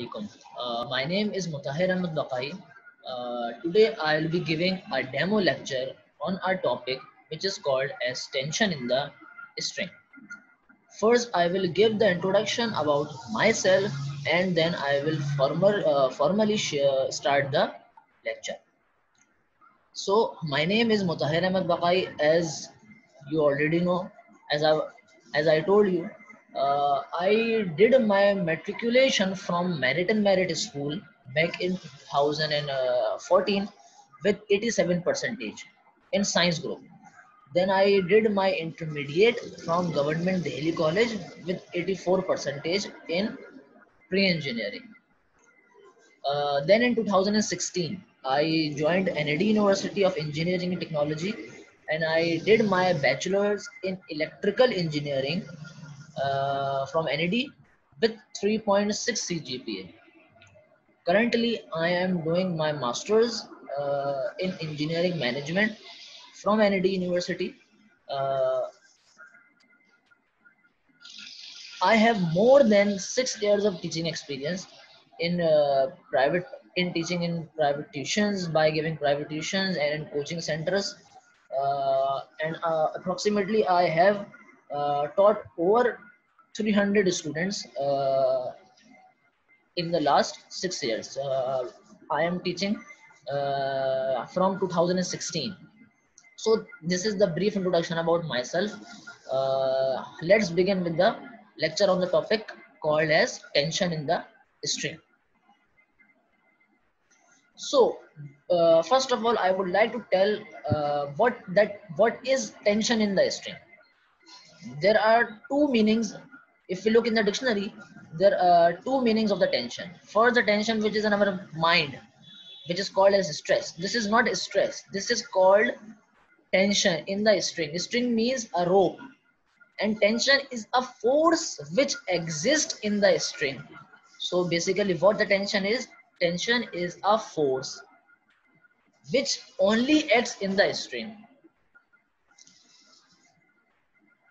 alaikum. My name is Mutahir Ahmed Baqai. Today I will be giving a demo lecture on our topic which is called as tension in the string. First I will give the introduction about myself and then I will formally start the lecture. So my name is Mutahir Ahmed Baqai, as you already know. As I as I told you, I did my matriculation from Merit and Merit School back in 2014 with 87 percentage in science group. Then I did my intermediate from Government Delhi College with 84 percentage in pre-engineering. Then in 2016, I joined NAD University of Engineering and Technology and I did my bachelor's in electrical engineering from NAD with 3.6 CGPA. Currently, I am doing my master's in engineering management from NAD University. Uh, I have more than 6 years of teaching experience in private in teaching in private tuitions by giving private tuitions and in coaching centers. And approximately I have taught over 300 students in the last 6 years. I am teaching from 2016. So this is the brief introduction about myself. Let's begin with the lecture on the topic called as tension in the string. So first of all, I would like to tell what is tension in the string. There are two meanings. If we look in the dictionary, there are two meanings of the tension. First, the tension which is in our mind, which is called as stress. This is not stress. This is called tension in the string. String means a rope, and tension is a force which exists in the string. So basically what the tension is a force which only acts in the string.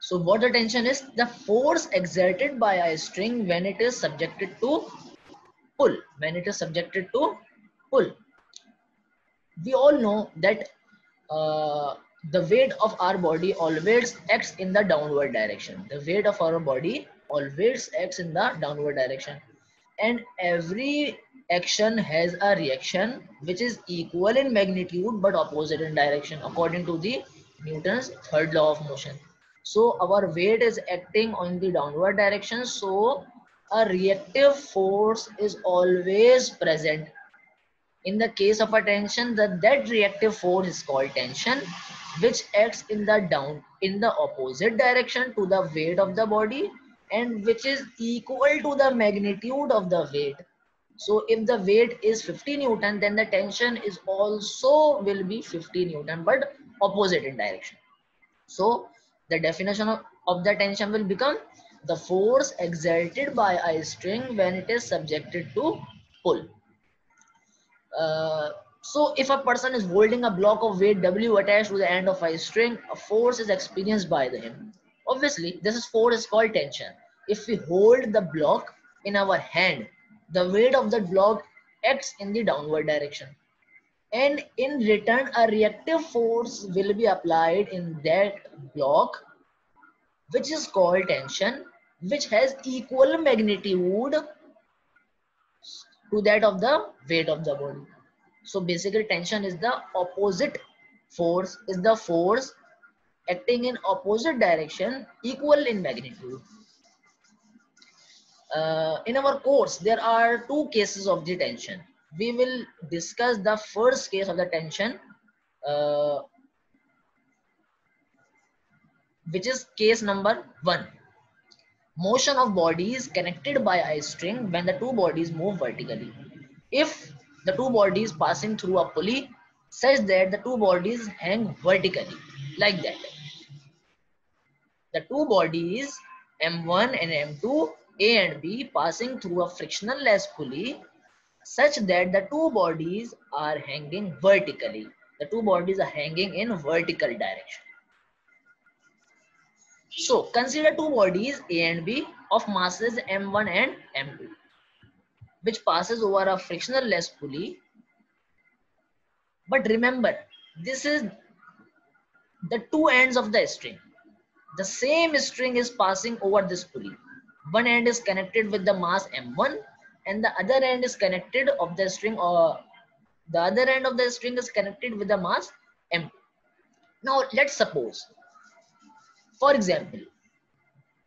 So what the tension is? The force exerted by a string when it is subjected to pull. When it is subjected to pull. We all know that the weight of our body always acts in the downward direction. The weight of our body always acts in the downward direction. And every action has a reaction which is equal in magnitude but opposite in direction according to the Newton's third law of motion. So our weight is acting on the downward direction. So a reactive force is always present. In the case of a tension, that reactive force is called tension, which acts in the opposite direction to the weight of the body and which is equal to the magnitude of the weight. So if the weight is 50 Newton, then the tension is also will be 50 Newton, but opposite in direction. So the definition of the tension will become the force exerted by a string when it is subjected to pull. So if a person is holding a block of weight W attached to the end of a string, a force is experienced by him. Obviously, force is called tension. If we hold the block in our hand, the weight of the block acts in the downward direction. And in return, a reactive force will be applied in that block, which is called tension, which has equal magnitude to that of the weight of the body. So basically tension is the opposite force, is the force acting in opposite direction equal in magnitude. In our course, there are two cases of the tension. We will discuss the first case of the tension, which is case number 1. Motion of bodies connected by a string when the two bodies move vertically. If the two bodies passing through a pulley such that the two bodies hang vertically, like that. The two bodies M1 and M2, A and B, passing through a frictionless pulley such that the two bodies are hanging vertically. The two bodies are hanging in vertical direction. So consider two bodies A and B of masses M1 and M2. which passes over a frictionless pulley. But remember, this is the two ends of the string. The same string is passing over this pulley. One end is connected with the mass m1 and the other end is connected of the string, or the other end of the string is connected with the mass m2. Now let's suppose, for example,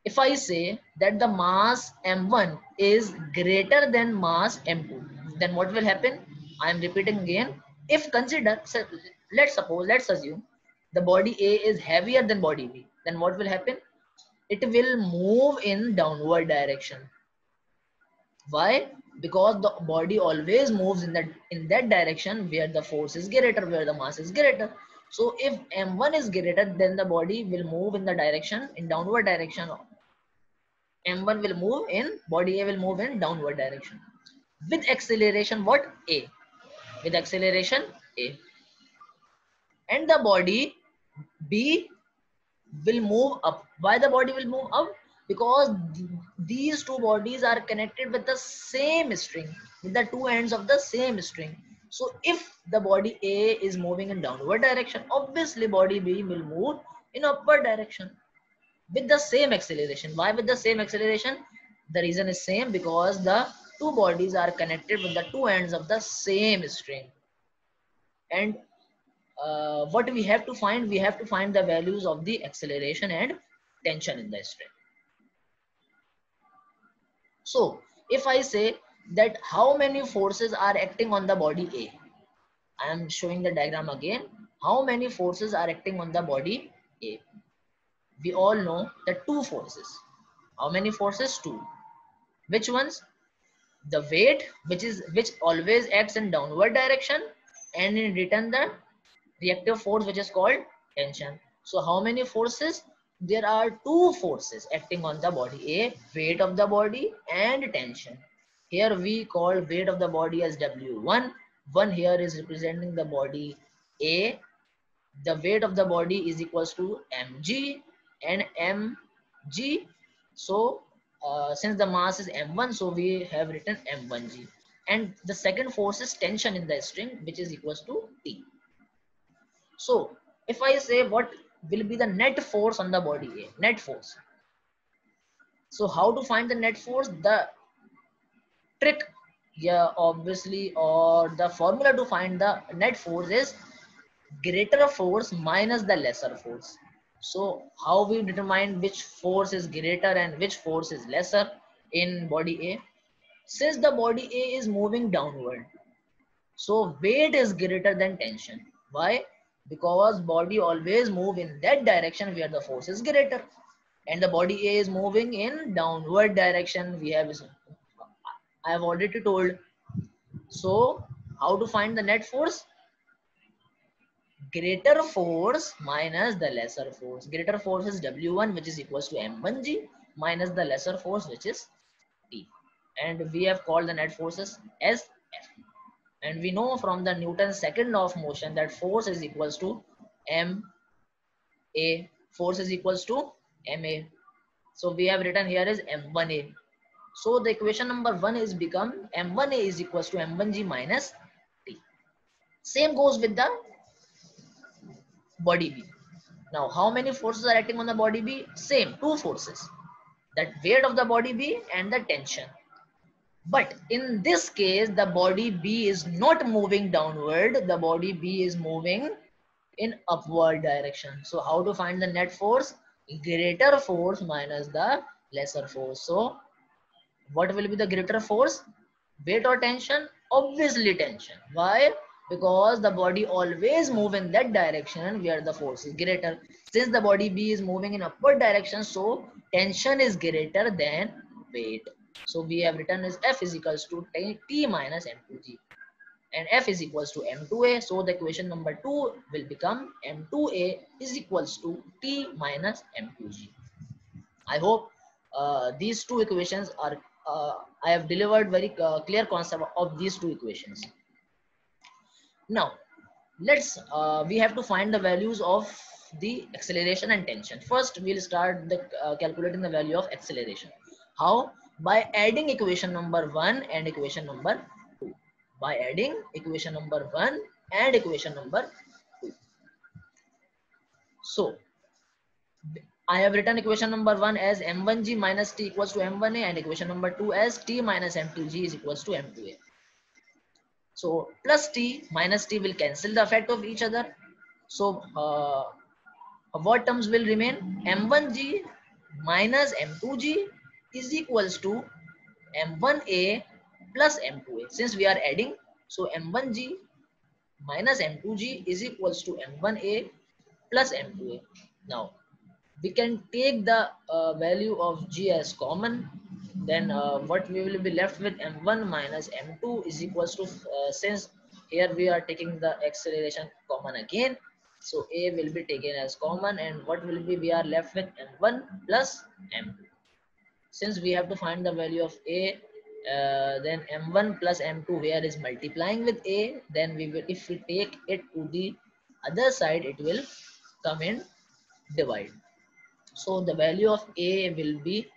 if I say that the mass m1 is greater than mass m2, then what will happen? I am repeating again. If consider, so let's assume the body A is heavier than body B, then what will happen? It will move in downward direction. Why? Because the body always moves in that direction where the force is greater, where the mass is greater. So if m1 is greater, then the body will move in the direction, in downward direction. M1 will move in, body A will move in downward direction. With acceleration, what? A. With acceleration, A. And the body B will move up. Why the body will move up? Because these two bodies are connected with the same string, with the two ends of the same string. So if the body A is moving in downward direction, obviously body B will move in upward direction with the same acceleration. Why with the same acceleration? The reason is same, because the two bodies are connected with the two ends of the same string. And what we have to find? We have to find the values of the acceleration and tension in the string. So if I say that how many forces are acting on the body A, I am showing the diagram again. How many forces are acting on the body A? We all know the two forces. How many forces? Two. Which ones? The weight, which always acts in downward direction, and in return the reactive force, which is called tension. So how many forces? There are two forces acting on the body A: weight of the body and tension. Here we call weight of the body as W1. One here is representing the body A. The weight of the body is equals to mg and mg. So since the mass is m1, so we have written m1g. And the second force is tension in the string, which is equals to T. So if I say what will be the net force on the body A, net force. So how to find the net force? The trick, yeah, obviously, or the formula to find the net force is greater force minus the lesser force. So how we determine which force is greater and which force is lesser in body A? Since the body A is moving downward, so weight is greater than tension. Why? Because body always move in that direction where the force is greater, and the body A is moving in downward direction. I have already told. So how to find the net force? Greater force minus the lesser force. Greater force is W1, which is equals to M1G, minus the lesser force, which is T. And we have called the net forces as F. And we know from the Newton's second law of motion that force is equals to Ma. Force is equals to Ma. So we have written here is M1A. So the equation number 1 is become M1A is equals to M1G minus T. Same goes with the body B. Now, how many forces are acting on the body B? Same, two forces. That weight of the body B and the tension. But in this case, the body B is not moving downward. The body B is moving in upward direction. So how to find the net force? Greater force minus the lesser force. So what will be the greater force? Weight or tension? Obviously tension. Why? Because the body always move in that direction where the force is greater. Since the body B is moving in upward direction, so tension is greater than weight. So we have written as F is equals to T minus M2G. And F is equals to M2A. So the equation number 2 will become M2A is equals to T minus M2G. I hope these two equations are, I have delivered very clear concept of these two equations. Now, we have to find the values of the acceleration and tension. First, we'll start the calculating the value of acceleration. How? by adding equation number 1 and equation number 2. By adding equation number 1 and equation number 2. So I have written equation number 1 as m1g minus t equals to m1a, and equation number 2 as t minus m2g is equals to m2a. So plus t minus t will cancel the effect of each other. So what terms will remain? M1g minus M2g is equals to M1a plus M2a. Since we are adding, so M1g minus M2g is equals to M1a plus M2a. Now we can take the value of g as common. Then what we will be left with, M1 minus M2 is equals to, since here we are taking the acceleration common again, so a will be taken as common, and what will be, we are left with M1 plus M2. Since we have to find the value of a, then M1 plus M2 where is multiplying with a, then we will, if we take it to the other side, it will come in divide. So the value of a will be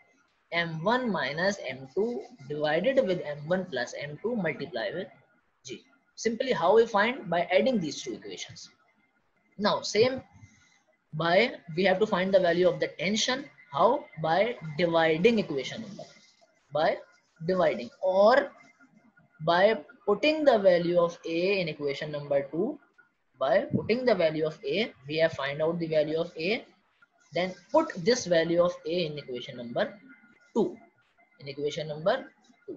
M1 minus M2 divided with M1 plus M2 multiplied with g. Simply how we find? By adding these two equations. Now same, by we have to find the value of the tension. How? By dividing equation number. By dividing, or by putting the value of a in equation number 2. By putting the value of a, we have find out the value of a. Then put this value of a in equation number 2. In equation number 2.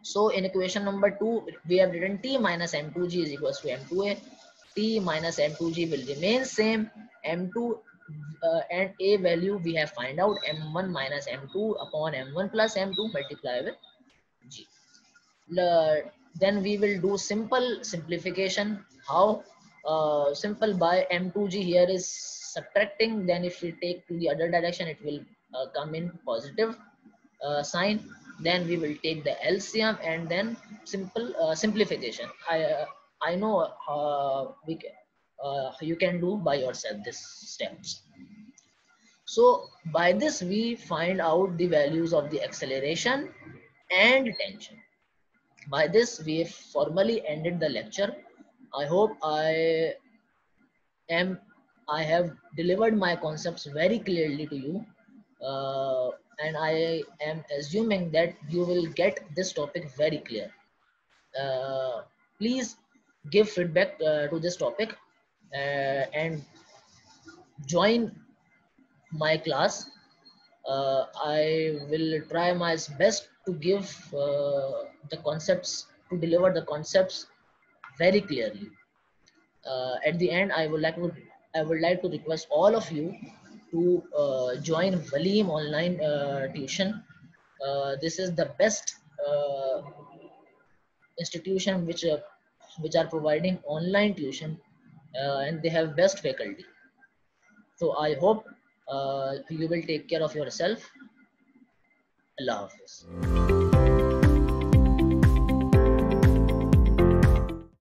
So in equation number 2, we have written t minus m2g is equals to m2a. T minus m2g will remain same. M2 and a value we have find out, m1 minus m2 upon m1 plus m2 multiply with g. Then we will do simple simplification. How? Simple, by m2g here is subtracting, then if we take to the other direction, it will come in positive sign. Then we will take the LCM, and then simple simplification. I know you can do by yourself this steps. So by this we find out the values of the acceleration and tension. By this we have formally ended the lecture. I hope I have delivered my concepts very clearly to you, and I am assuming that you will get this topic very clear. Please give feedback to this topic, and join my class. I will try my best to give the concepts, to deliver the concepts very clearly. At the end, I would like to request all of you to join Valim online tuition. This is the best institution which are providing online tuition, and they have best faculty. So I hope you will take care of yourself. Allah Hafiz.